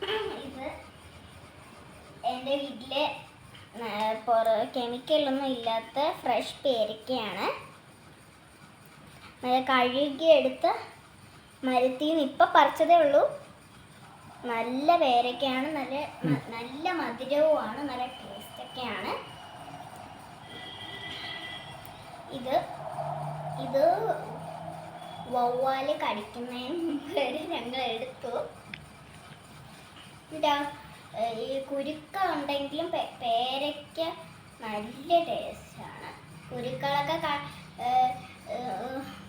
ഇത് എൻ്റെ വീട്ടിലെ കെമിക്കലൊന്നും ഇല്ലാത്ത ഫ്രഷ് പേരയ്ക്കയാണ്. കഴുകിയെടുത്ത് മരത്തിൽ നിന്ന് ഇപ്പം പറിച്ചതേ ഉള്ളൂ. നല്ല പേരയ്ക്കയാണ്, നല്ല മധുരവുമാണ്, നല്ല ടേസ്റ്റൊക്കെയാണ്. ഇത് വവ്വാല് കടിക്കുന്നതിന് മുമ്പ് ഞങ്ങൾ എടുത്തു. ഈ കുരുക്ക ഉണ്ടെങ്കിലും പേരയ്ക്ക നല്ല ടേസ്റ്റാണ്.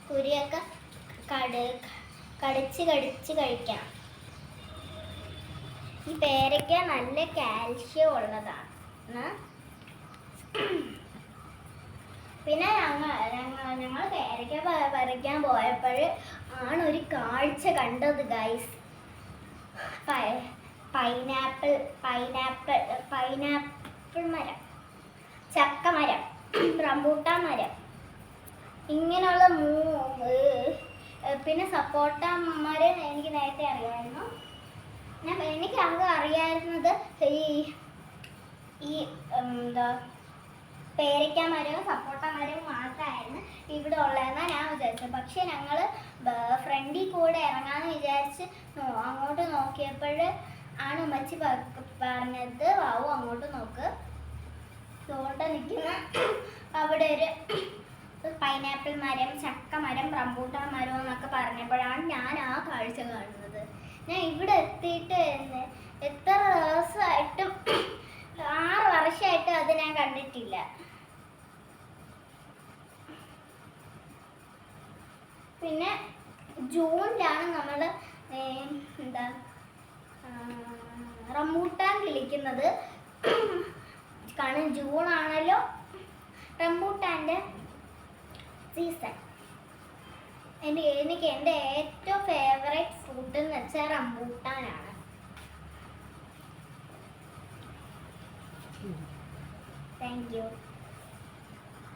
കുരിയൊക്കെ കടിച്ച് കഴിക്കാം. ഈ പേരയ്ക്ക നല്ല കാൽഷ്യം ഉള്ളതാണ്. പിന്നെ ഞങ്ങൾ പേരയ്ക്ക പറിക്കാൻ പോയപ്പോൾ ആണ് ഒരു കാഴ്ച കണ്ടത് ഗൈസ്. പൈനാപ്പിൾ മരം, ചക്കമരം, റംബൂട്ടാൻ മരം, ഇങ്ങനെയുള്ള പിന്നെ സപ്പോട്ട മരം എനിക്ക് നേരത്തെ അറിയാമായിരുന്നു. എനിക്ക് അങ്ങ് അറിയാവുന്നത് ഈ എന്താ പേരയ്ക്ക മരവും സപ്പോട്ട മരവും മാത്രമായിരുന്നു ഇവിടെ ഉള്ളതെന്നാണ് ഞാൻ വിചാരിച്ചത്. പക്ഷെ ഞങ്ങൾ ഫ്രണ്ടിൽ കൂടെ ഇറങ്ങാമെന്ന് വിചാരിച്ച് അങ്ങോട്ട് നോക്കിയപ്പോൾ ആണ് ഉമ്മച്ചി പറഞ്ഞത്, വാവു അങ്ങോട്ട് നോക്ക്, തോട്ടം നിൽക്കുന്ന അവിടെ ഒരു പൈനാപ്പിൾ മരം, ചക്കമരം, റംബൂട്ടാൻ മരം എന്നൊക്കെ പറഞ്ഞപ്പോഴാണ് ഞാൻ ആ കാഴ്ച കാണുന്നത്. ഞാൻ ഇവിടെ എത്തിയിട്ട് എത്ര ദിവസമായിട്ടും 6 വർഷമായിട്ടും അത് ഞാൻ കണ്ടിട്ടില്ല. പിന്നെ ജൂണിലാണ് നമ്മൾ എന്താ റംബൂട്ടാൻ കിളിക്കുന്നത്. കാരണം ജൂണാണല്ലോ റംബൂട്ടാൻ്റെ സീസൺ. എനിക്ക് എൻ്റെ ഏറ്റവും ഫേവറേറ്റ് ഫ്രൂട്ട് എന്ന് വെച്ചാൽ റംബൂട്ടാനാണ്. Thank you.